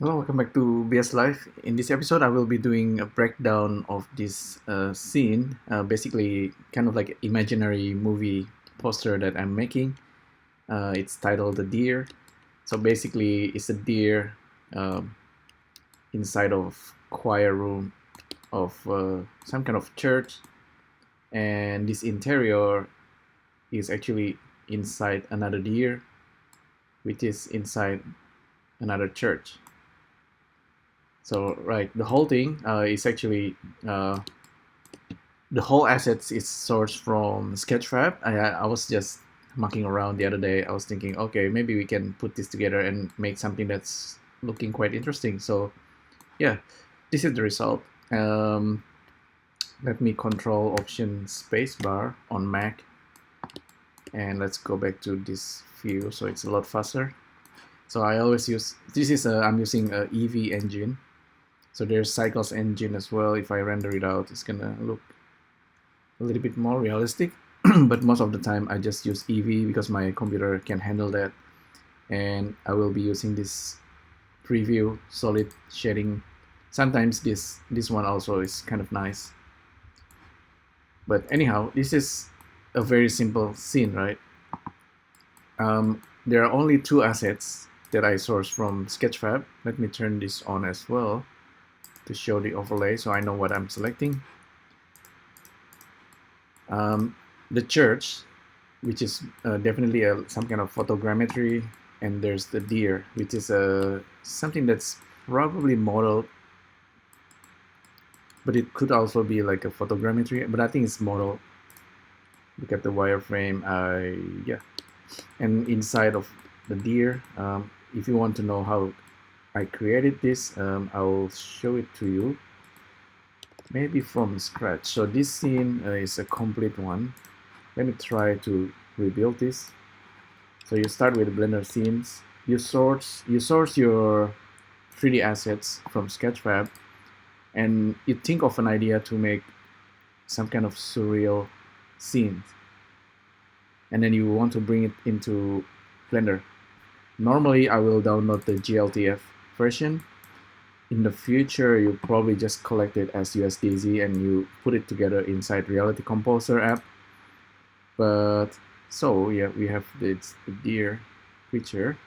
Hello, welcome back to BS Live. In this episode, I will be doing a breakdown of this scene, basically kind of like imaginary movie poster that I'm making. It's titled The Deer. So basically, it's a deer um, inside of choir room of some kind of church, and this interior is actually inside another deer, which is inside another church. So right, the whole thing is actually uh, the whole assets is sourced from Sketchfab. I was just mucking around the other day. I was thinking, okay, maybe we can put this together and make something that's looking quite interesting. So yeah, this is the result. Let me control option spacebar on Mac, and let's go back to this view so it's a lot faster. So I always use this is I'm using a EV engine. So there's Cycles engine as well. If I render it out, it's gonna look a little bit more realistic. But most of the time I just use EV because my computer can handle that. And I will be using this preview solid shading. Sometimes this one also is kind of nice. But anyhow, this is a very simple scene, right? There are only two assets that I source from Sketchfab. Let me turn this on as well to show the overlay so I know what I'm selecting. The church, which is definitely some kind of photogrammetry, and there's the deer, which is something that's probably modeled, but it could also be like a photogrammetry, but I think it's modeled. Look at the wireframe. Yeah, and inside of the deer, if you want to know how I created this, I'll show it to you, maybe from scratch. So this scene is a complete one. Let me try to rebuild this. So you start with Blender scenes. You source your 3D assets from Sketchfab, and you think of an idea to make some kind of surreal scene, and then you want to bring it into Blender. Normally, I will download the GLTF version. In the future, you probably just collect it as USDZ and you put it together inside Reality Composer app. But so yeah, we have this deer creature.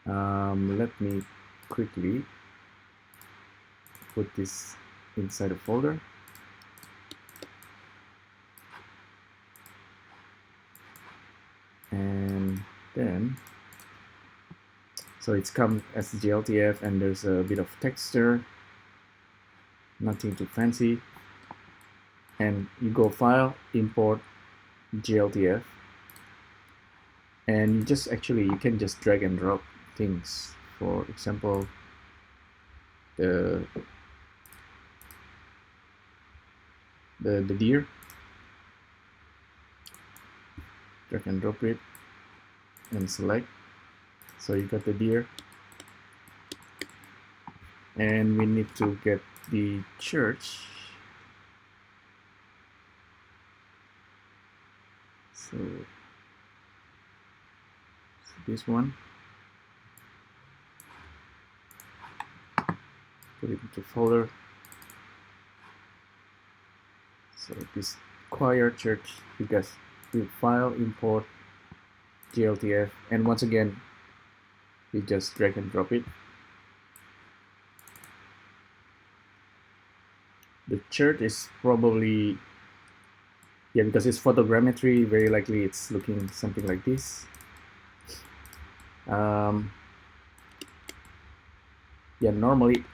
Let me quickly put this inside a folder. And then, so it's come as GLTF and there's a bit of texture, nothing too fancy. And you go File, Import, GLTF. And you can just drag and drop things. For example, the deer, drag and drop it and select. So you got the deer, and we need to get the church. So this one, put it into folder. So this choir church, because we file, import, GLTF, and once again we just drag and drop it. The church is probably, yeah, because it's photogrammetry, very likely it's looking something like this. Yeah, normally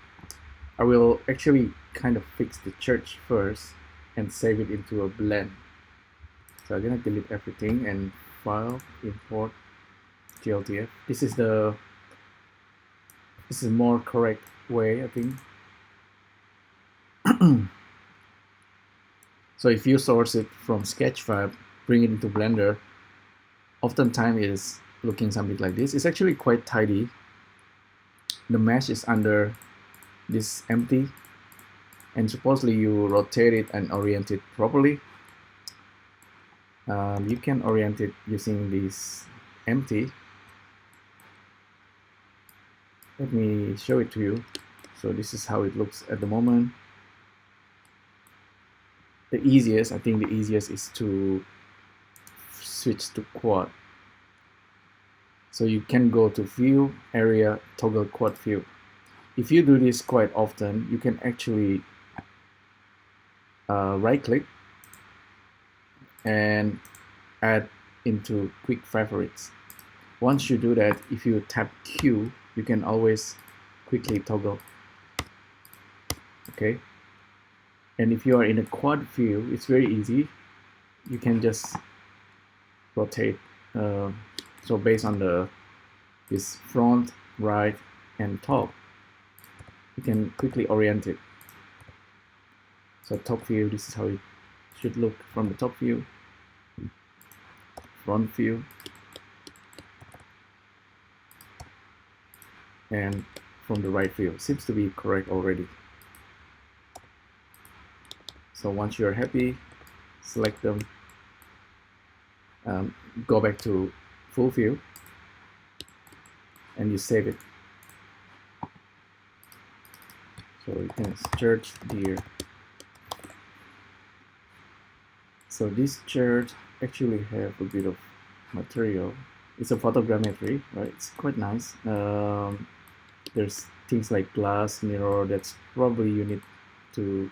I will actually kind of fix the church first and save it into a blend. So I'm gonna delete everything and file, import, GLTF. This is a more correct way, I think. So if you source it from Sketchfab, bring it into Blender, oftentimes it is looking something like this. It's actually quite tidy. The mesh is under this empty, and supposedly you rotate it and orient it properly. You can orient it using this empty. Let me show it to you. So this is how it looks at the moment. The easiest, I think the easiest is to switch to quad. So you can go to view, area, toggle quad view. If you do this quite often, you can actually right click and add into quick favorites. Once you do that, if you tap Q, you can always quickly toggle. Okay. And if you are in a quad view, it's very easy. You can just rotate. So based on this front, right, and top, you can quickly orient it. So top view, this is how it should look from the top view. Front view. And from the right view. Seems to be correct already. So once you're happy, select them, go back to full view, and you save it. So you can search deer. So this church actually have a bit of material. It's a photogrammetry, right? It's quite nice. There's things like glass, mirror. That's probably you need to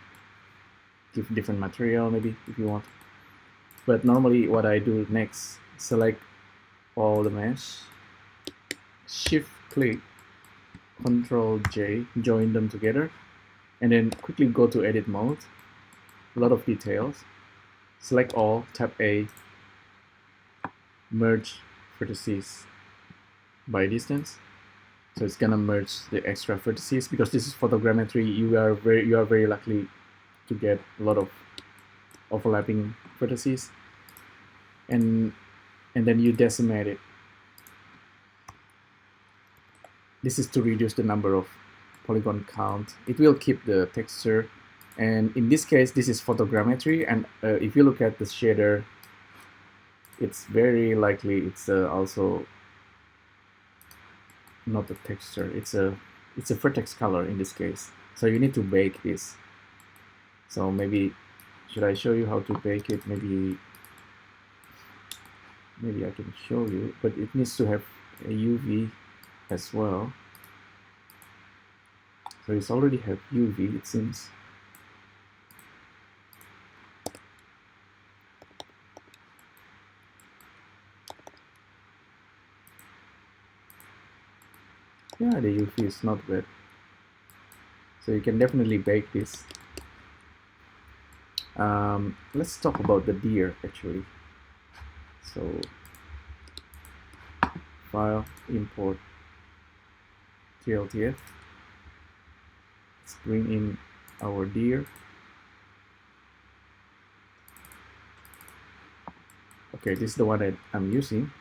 give different material maybe if you want. But normally what I do next, select all the mesh, shift click, Control J, join them together, and then quickly go to edit mode. A lot of details. Select all, tap A, merge vertices by distance. So it's gonna merge the extra vertices because this is photogrammetry. You are very likely to get a lot of overlapping vertices, and then you decimate it. This is to reduce the number of polygon count. It will keep the texture, and in this case this is photogrammetry, and if you look at the shader, it's very likely it's also not the texture, it's a vertex color in this case. So you need to bake this. So maybe should I show you how to bake it? Maybe I can show you, but it needs to have a UV as well. So it's already have UV, it seems. Yeah, the UV is not bad. So you can definitely bake this. Let's talk about the deer actually. So file, import TLTF. Let's bring in our deer. Okay, this is the one that I'm using.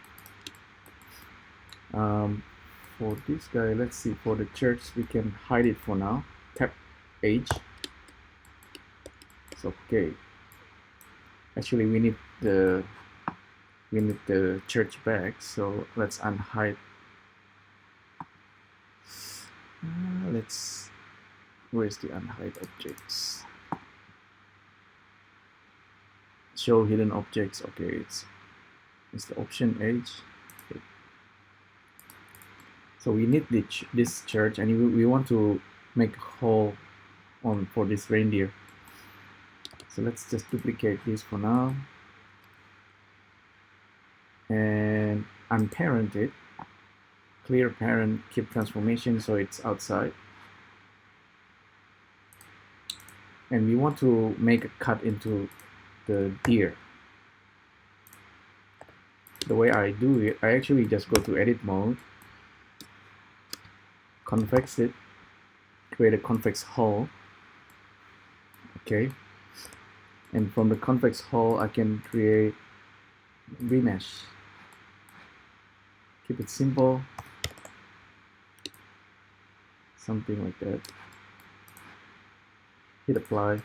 For this guy, let's see, for the church, we can hide it for now. Tap H. It's okay. Actually, we need the church back, so let's unhide. Where's the unhide objects? Show hidden objects. Okay, it's the option H. Okay. So we need this church, and we want to make a hole for this reindeer. So let's just duplicate this for now and unparent it. Clear parent, keep transformation so it's outside. And we want to make a cut into the deer. The way I do it, I actually just go to edit mode, convex it, create a convex hull. Okay. And from the convex hull, I can create remesh. Keep it simple. Something like that. Hit apply.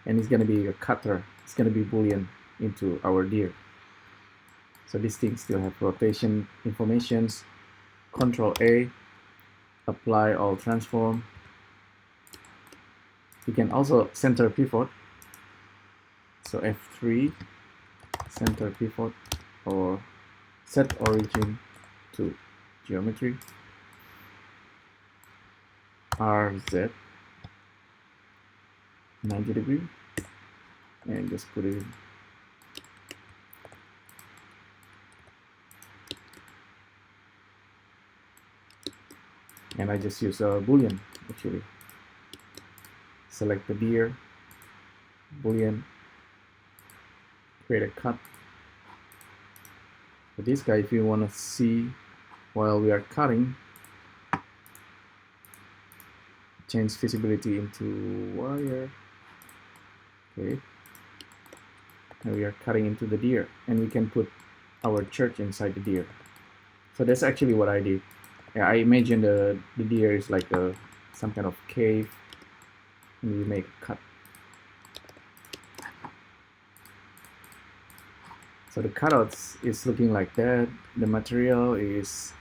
And it's going to be a cutter. It's going to be boolean into our deer. So these things still have rotation informations. Control A, apply all transform. You can also center pivot. So F3, center pivot, or set origin to geometry. RZ 90 degree, and just put it in. And I just use a boolean actually. Select the deer, boolean, create a cut. For this guy, if you want to see while we are cutting, change visibility into wire. Okay, and we are cutting into the deer, and we can put our church inside the deer. So that's actually what I did. Yeah, I imagine the deer is like some kind of cave, and we make a cut. So the cutouts is looking like that. The material is,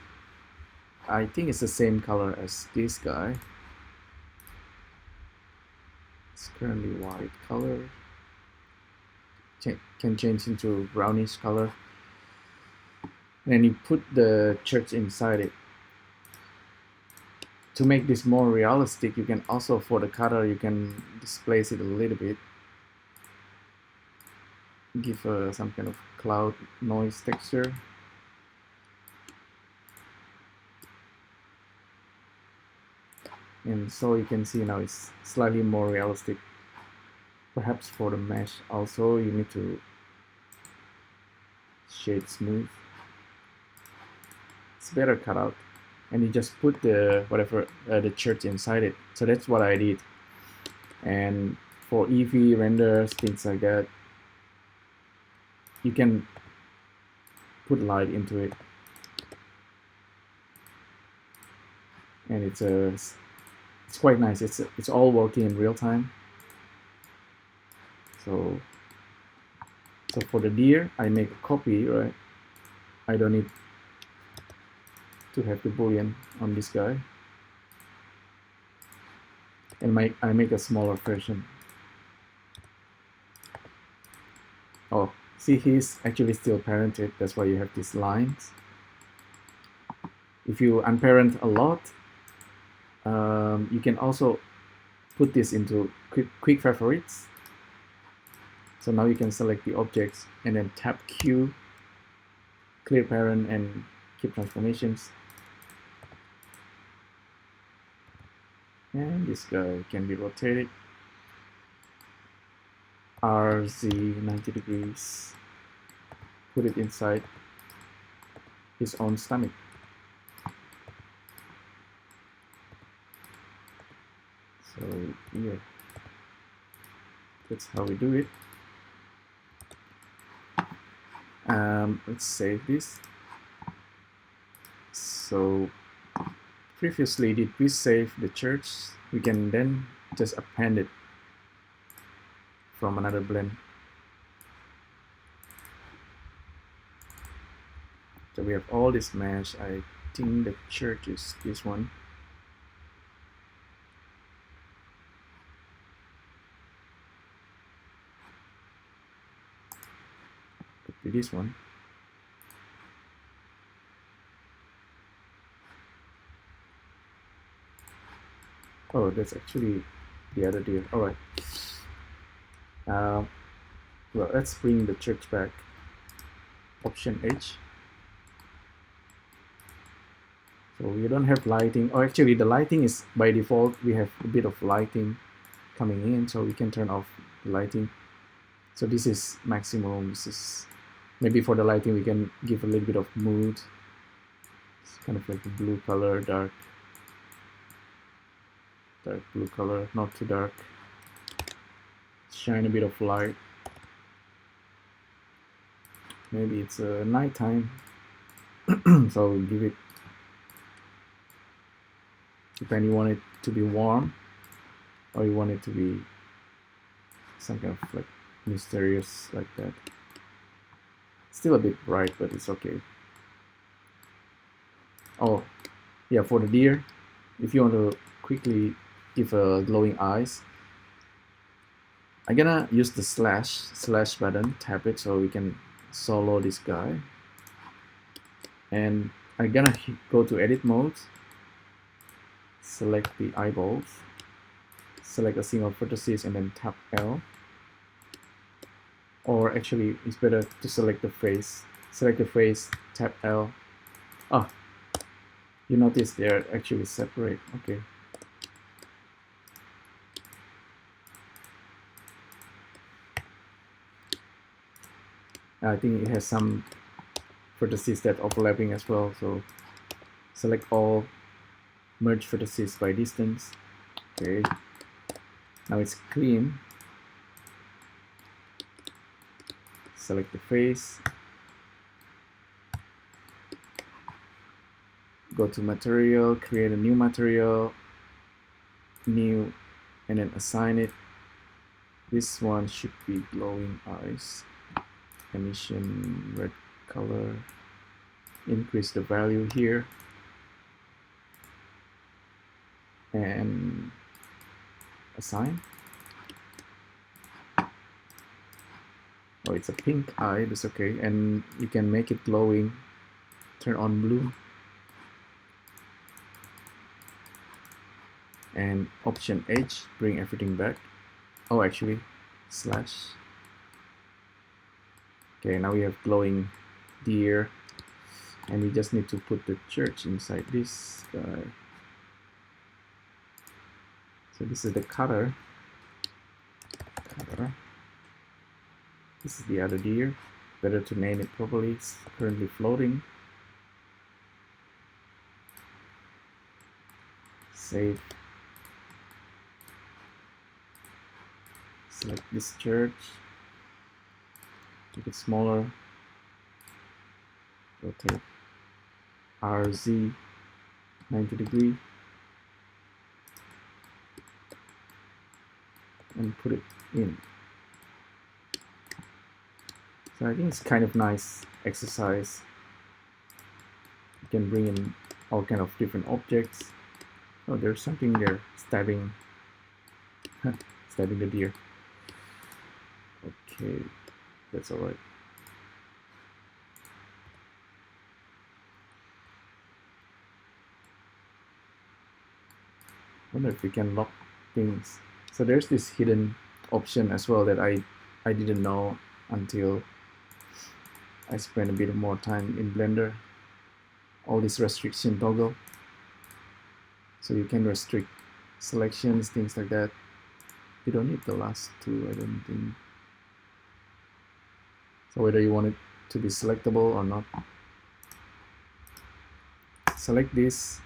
I think it's the same color as this guy. It's currently white color. Can change into brownish color. And you put the church inside it. To make this more realistic, you can also, for the cutter, you can displace it a little bit. Give some kind of cloud noise texture. And so you can see now it's slightly more realistic. Perhaps for the mesh also you need to shade smooth. It's better cut out, and you just put the whatever the church inside it. So that's what I did. And for EV renders, things like that, you can put light into it, and it's quite nice. It's all working in real time. So for the deer, I make a copy, right? I don't need to have the boolean on this guy, and I make a smaller version. Oh, see, he's actually still parented. That's why you have these lines. If you unparent a lot, you can also put this into quick favorites. So now you can select the objects and then tap Q, clear parent, and keep transformations. And this guy can be rotated. RZ 90 degrees. Put it inside his own stomach. So yeah, that's how we do it. Let's save this. So previously, did we save the church? We can then just append it from another blend. So we have all this mesh. I think the church is this one. Could be this one. Oh, that's actually the other deal. All right. Well, let's bring the church back. Option H. So we don't have lighting. Oh, actually, the lighting is by default. We have a bit of lighting coming in, so we can turn off the lighting. So this is maximum. This is maybe for the lighting we can give a little bit of mood. It's kind of like a blue color, dark blue color, not too dark. Shine a bit of light. Maybe it's nighttime, so we'll give it. Depending, you want it to be warm, or you want it to be some kind of like mysterious like that. Still a bit bright, but it's okay. Oh, yeah, for the deer, if you want to quickly give a glowing eyes, I'm gonna use the slash button, tap it so we can solo this guy, and I'm gonna go to edit mode, select the eyeballs, select a single vertices and then tap L, or actually it's better to select the face, tap L. Oh, you notice they're actually separate. Okay. I think it has some vertices that overlapping as well, so select all, merge vertices by distance. Okay, now it's clean. Select the face, go to material, create a new material, new, and then assign it. This one should be glowing eyes, emission red color, increase the value here, and assign. Oh, it's a pink eye, that's okay, and you can make it glowing, turn on blue, and option H, bring everything back. Oh, actually, slash. Okay, now we have glowing deer, and we just need to put the church inside this guy. So this is the cutter. This is the other deer. Better to name it properly. It's currently floating. Save. Select this church. Make it smaller. Rotate RZ 90 degree. And put it in. So I think it's kind of nice exercise. You can bring in all kind of different objects. Oh, there's something there, stabbing the deer. Okay, that's all right. Wonder if we can lock things. So there's this hidden option as well that I didn't know until I spent a bit more time in Blender. All this restriction toggle. So you can restrict selections, things like that. You don't need the last two, I don't think. So whether you want it to be selectable or not. Select this,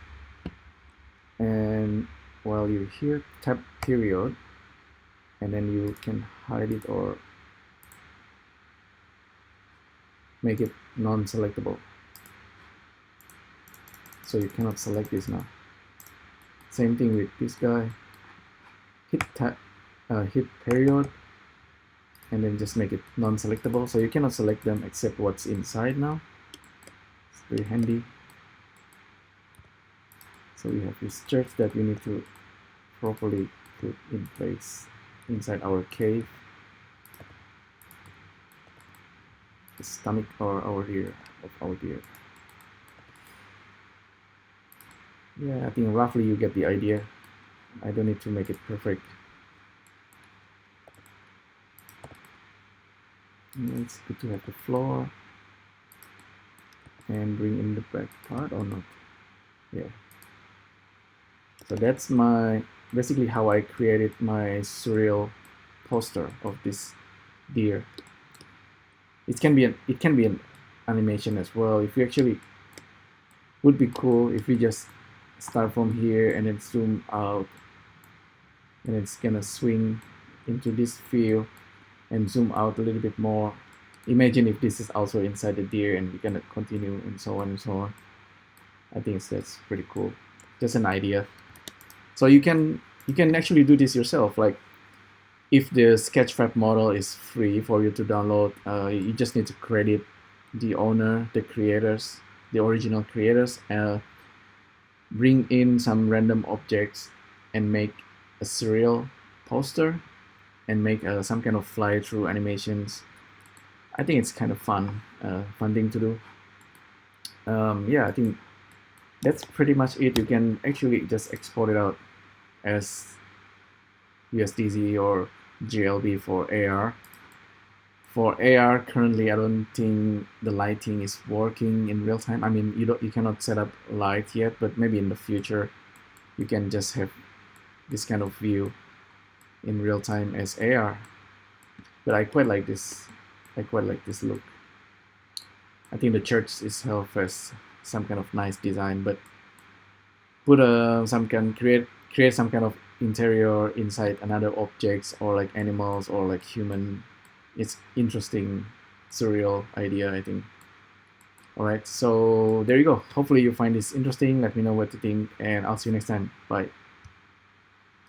and while you're here, tap period, and then you can hide it or make it non-selectable. So you cannot select this now. Same thing with this guy. Hit period, and then just make it non-selectable. So you cannot select them except what's inside now. It's very handy. So we have this church that we need to properly put in place inside our cave. The stomach or our ear of our deer. Yeah, I think roughly you get the idea. I don't need to make it perfect. And it's good to have the floor and bring in the back part or not. Yeah. So that's basically how I created my surreal poster of this deer. It can be an animation as well. If you actually would be cool if we just start from here and then zoom out, and it's gonna swing into this view and zoom out a little bit more. Imagine if this is also inside the deer and we're gonna continue and so on and so on. I think that's pretty cool. Just an idea. So you can actually do this yourself. Like if the Sketchfab model is free for you to download, you just need to credit the owner, the creators, the original creators, bring in some random objects and make a surreal poster and make some kind of fly through animations. I think it's kind of fun thing to do. Yeah, I think that's pretty much it. You can actually just export it out as USDZ or GLB for AR. For AR, currently, I don't think the lighting is working in real time. I mean, you cannot set up light yet, but maybe in the future, you can just have this kind of view in real time as AR. But I quite like this. I quite like this look. I think the church itself has some kind of nice design, but put some can create some kind of interior inside another objects or like animals or like human. It's interesting, surreal idea, I think. All right, so there you go. Hopefully you find this interesting. Let me know what you think, and I'll see you next time. Bye.